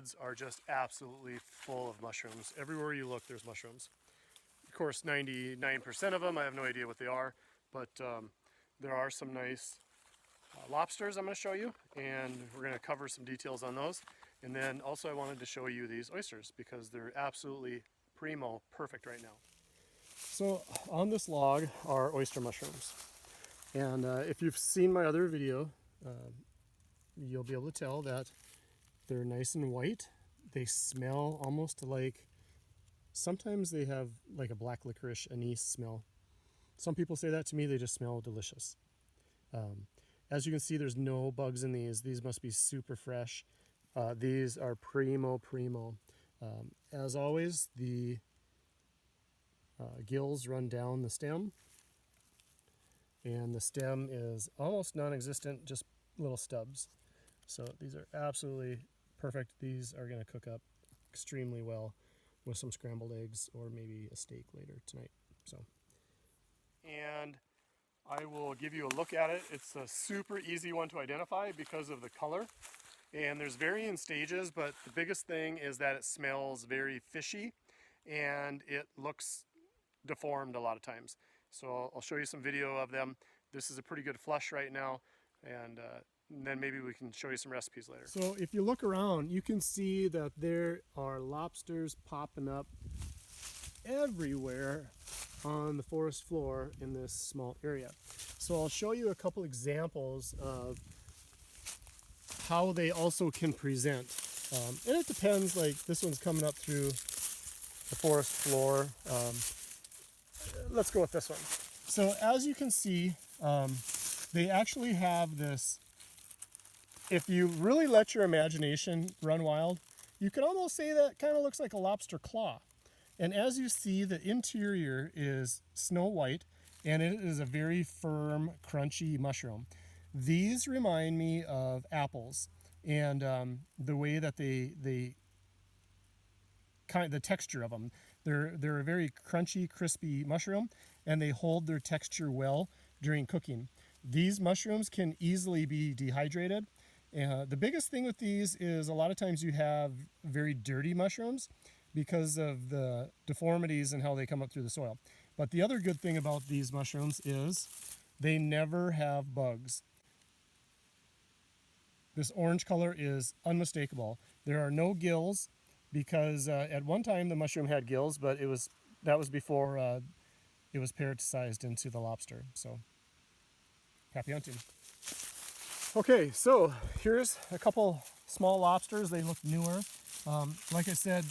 woods are just absolutely full of mushrooms. Everywhere you look, there's mushrooms. Of course, 99% of them, I have no idea what they are, but there are some nice lobsters I'm going to show you, and we're going to cover some details on those. And then also I wanted to show you these oysters because they're absolutely primo, perfect right now. So on this log are oyster mushrooms. And if you've seen my other video, you'll be able to tell that they're nice and white. They smell almost like, sometimes they have like a black licorice anise smell. Some people say that to me, they just smell delicious. As you can see, there's no bugs in these. These must be super fresh. These are primo. As always, the gills run down the stem, and the stem is almost non-existent, just little stubs. So these are absolutely perfect. These are going to cook up extremely well with some scrambled eggs or maybe a steak later tonight. And I will give you a look at it. It's a super easy one to identify because of the color. And there's varying stages, but the biggest thing is that it smells very fishy and it looks deformed a lot of times. So I'll show you some video of them. This is a pretty good flush right now, and then maybe we can show you some recipes later. So if you look around, you can see that there are lobsters popping up everywhere on the forest floor in this small area. So I'll show you a couple examples of how they also can present. And it depends, like this one's coming up through the forest floor. Let's go with this one. So as you can see, they actually have this, if you really let your imagination run wild, you can almost say that kind of looks like a lobster claw. And as you see, the interior is snow white, and it is a very firm, crunchy mushroom. These remind me of apples, and the way that the texture of them. They're a very crunchy, crispy mushroom, and they hold their texture well during cooking. These mushrooms can easily be dehydrated. The biggest thing with these is a lot of times you have very dirty mushrooms because of the deformities and how they come up through the soil. But the other good thing about these mushrooms is they never have bugs. This orange color is unmistakable. There are no gills because at one time the mushroom had gills, but that was before it was parasitized into the lobster. So happy hunting. Okay, so here's a couple small lobsters. They look newer. Like I said,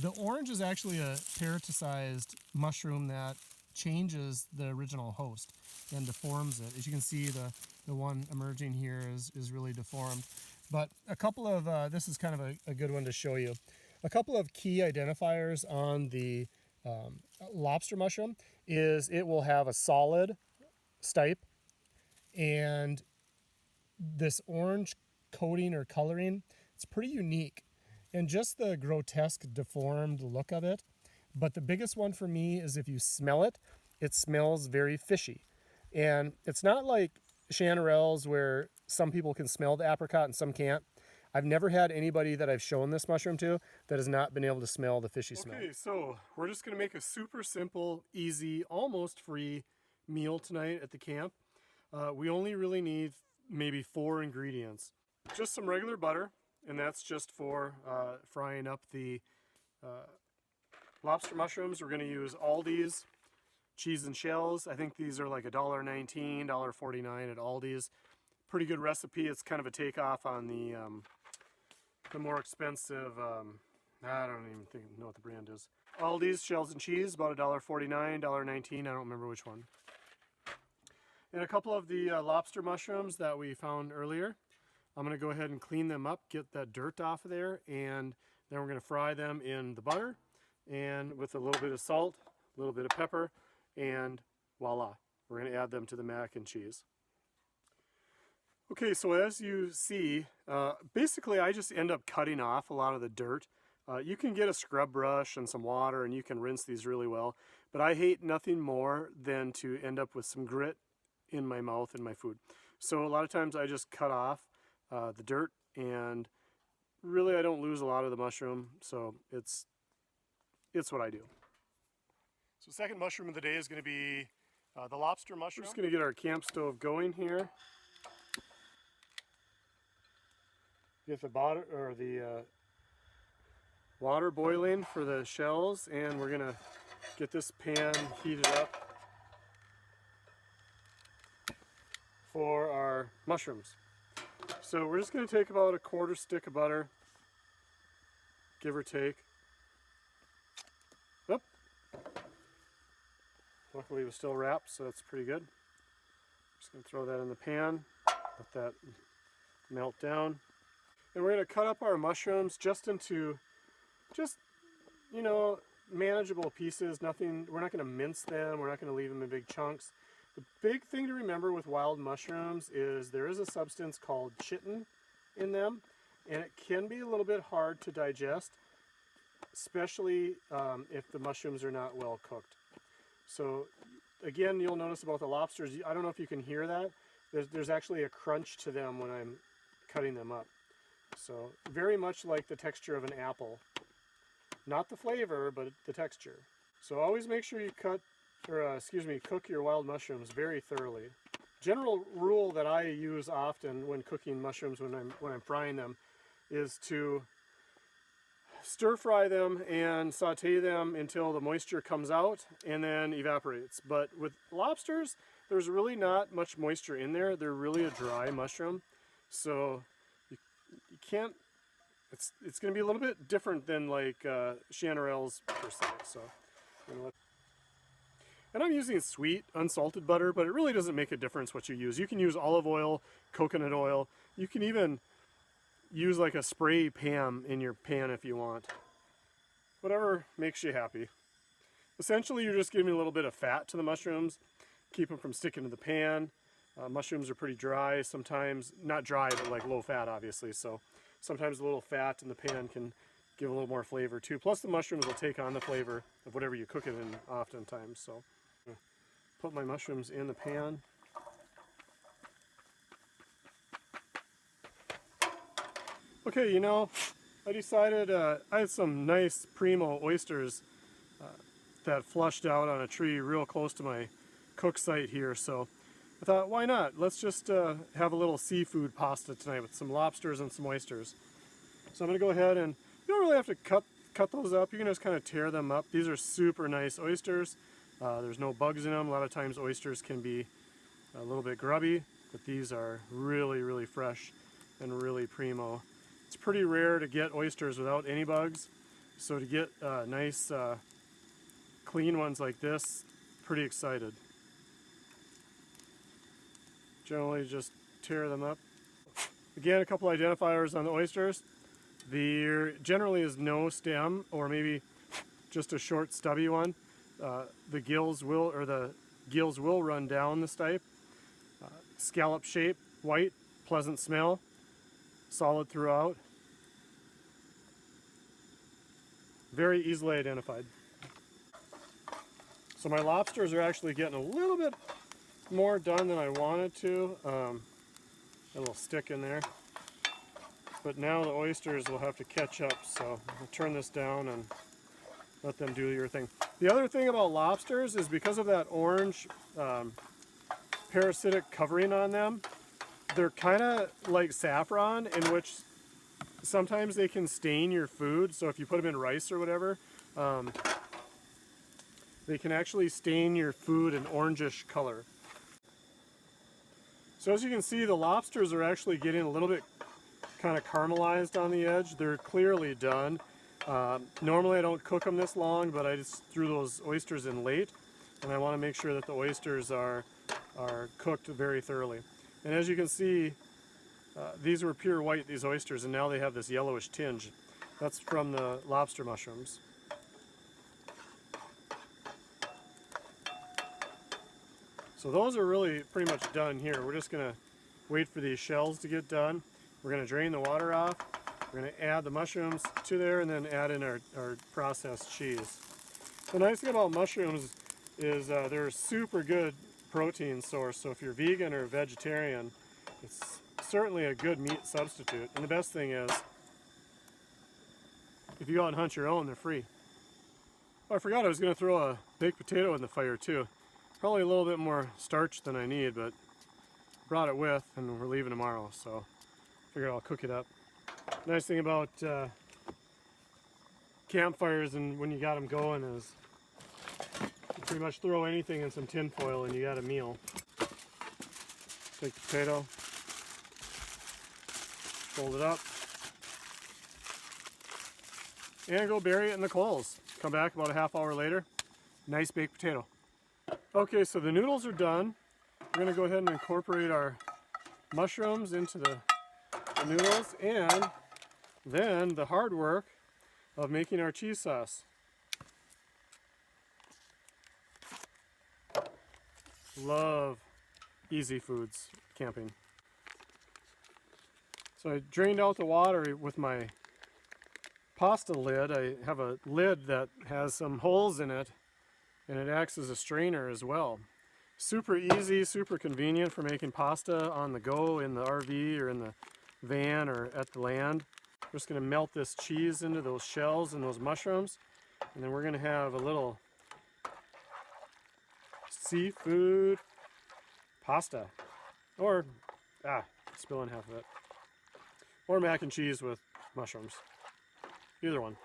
the orange is actually a parasitized mushroom that changes the original host and deforms it. As you can see, the one emerging here is really deformed. But a couple of, this is kind of a good one to show you. A couple of key identifiers on the lobster mushroom is it will have a solid stipe, and this orange coating or coloring, it's pretty unique. And just the grotesque, deformed look of it. But the biggest one for me is if you smell it, it smells very fishy. And it's not like chanterelles where some people can smell the apricot and some can't. I've never had anybody that I've shown this mushroom to that has not been able to smell the fishy smell. Okay, so we're just going to make a super simple, easy, almost free meal tonight at the camp. We only really need maybe 4 ingredients. Just some regular butter, and that's just for frying up the lobster mushrooms. We're going to use Aldi's cheese and shells. I think these are like $1.19, $1.49 at Aldi's. Pretty good recipe. It's kind of a takeoff on the more expensive, I don't even know what the brand is. Aldi's shells and cheese, about $1.49, $1.19, I don't remember which one. And a couple of the lobster mushrooms that we found earlier. I'm going to go ahead and clean them up, get that dirt off of there, and then we're going to fry them in the butter and with a little bit of salt, a little bit of pepper, and voila, we're going to add them to the mac and cheese. Okay, so as you see, basically I just end up cutting off a lot of the dirt. You can get a scrub brush and some water and you can rinse these really well, but I hate nothing more than to end up with some grit in my mouth and my food. So a lot of times I just cut off the dirt and really I don't lose a lot of the mushroom, so it's what I do. So the second mushroom of the day is going to be the lobster mushroom. We're just going to get our camp stove going here. Get the water boiling for the shells, and we're going to get this pan heated up for our mushrooms. So we're just going to take about a 1/4 stick of butter, give or take. Oop. Luckily it was still wrapped, so that's pretty good. Just going to throw that in the pan, let that melt down. And we're going to cut up our mushrooms just into, you know, manageable pieces. Nothing, we're not going to mince them, we're not going to leave them in big chunks. The big thing to remember with wild mushrooms is there is a substance called chitin in them, and it can be a little bit hard to digest, especially if the mushrooms are not well cooked. So again, you'll notice about the lobsters, I don't know if you can hear that, there's actually a crunch to them when I'm cutting them up. So very much like the texture of an apple. Not the flavor, but the texture. So always make sure you cook your wild mushrooms very thoroughly. General rule that I use often when cooking mushrooms when I'm frying them is to stir fry them and saute them until the moisture comes out and then evaporates. But with lobsters, there's really not much moisture in there. They're really a dry mushroom. So you can't, it's going to be a little bit different than like chanterelles per se. So, you know what? And I'm using sweet, unsalted butter, but it really doesn't make a difference what you use. You can use olive oil, coconut oil. You can even use like a spray Pam in your pan if you want. Whatever makes you happy. Essentially, you're just giving a little bit of fat to the mushrooms, keep them from sticking to the pan. Mushrooms are pretty dry sometimes. Not dry, but like low fat, obviously. So sometimes a little fat in the pan can give a little more flavor too. Plus the mushrooms will take on the flavor of whatever you cook it in oftentimes. So put my mushrooms in the pan. Okay, you know, I decided I had some nice primo oysters that flushed out on a tree real close to my cook site here. So I thought, why not? Let's just have a little seafood pasta tonight with some lobsters and some oysters. So I'm going to go ahead, and you don't really have to cut those up. You can just kind of tear them up. These are super nice oysters. There's no bugs in them. A lot of times oysters can be a little bit grubby, but these are really, really fresh and really primo. It's pretty rare to get oysters without any bugs, so to get nice clean ones like this, pretty excited. Generally just tear them up. Again, a couple identifiers on the oysters. There generally is no stem, or maybe just a short stubby one. The gills will run down the stipe. Scallop shape, white, pleasant smell, solid throughout. Very easily identified. So my lobsters are actually getting a little bit more done than I wanted to. A little stick in there. But now the oysters will have to catch up, so I'll turn this down and let them do your thing. The other thing about lobsters is because of that orange parasitic covering on them, they're kind of like saffron, in which sometimes they can stain your food. So if you put them in rice or whatever, they can actually stain your food an orangish color. So as you can see, the lobsters are actually getting a little bit kind of caramelized on the edge. They're clearly done. Normally I don't cook them this long, but I just threw those oysters in late, and I want to make sure that the oysters are cooked very thoroughly. And as you can see, these were pure white, these oysters, and now they have this yellowish tinge. That's from the lobster mushrooms. So those are really pretty much done here. We're just going to wait for these shells to get done. We're going to drain the water off. We're going to add the mushrooms to there and then add in our processed cheese. The nice thing about mushrooms is they're a super good protein source. So if you're vegan or vegetarian, it's certainly a good meat substitute. And the best thing is if you go out and hunt your own, they're free. Oh, I forgot I was going to throw a baked potato in the fire too. Probably a little bit more starch than I need, but brought it with, and we're leaving tomorrow, so figured I'll cook it up. Nice thing about campfires and when you got them going is you pretty much throw anything in some tin foil and you got a meal. Take the potato, fold it up, and go bury it in the coals. Come back about a half hour later, nice baked potato. Okay, so the noodles are done. We're gonna go ahead and incorporate our mushrooms into the noodles, and then the hard work of making our cheese sauce. Love easy foods camping. So I drained out the water with my pasta lid. I have a lid that has some holes in it, and it acts as a strainer as well. Super easy, super convenient for making pasta on the go in the RV or in the van or at the land. We're just going to melt this cheese into those shells and those mushrooms, and then we're going to have a little seafood pasta, or spilling half of it, or mac and cheese with mushrooms. Either one.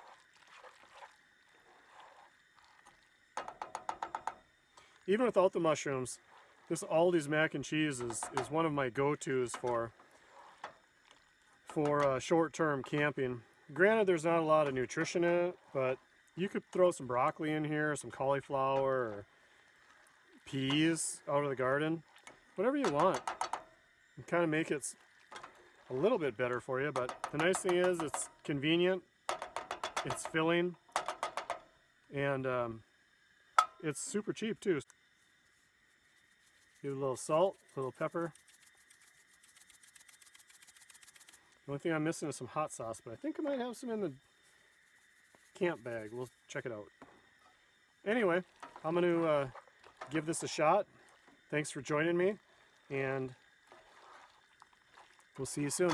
Even without the mushrooms, this Aldi's mac and cheese is one of my go-tos for short-term camping. Granted, there's not a lot of nutrition in it, but you could throw some broccoli in here, some cauliflower, or peas out of the garden, whatever you want, and kind of make it a little bit better for you. But the nice thing is it's convenient, it's filling, and it's super cheap too. Give it a little salt, a little pepper. The only thing I'm missing is some hot sauce, but I think I might have some in the camp bag. We'll check it out. Anyway, I'm going to give this a shot. Thanks for joining me, and we'll see you soon.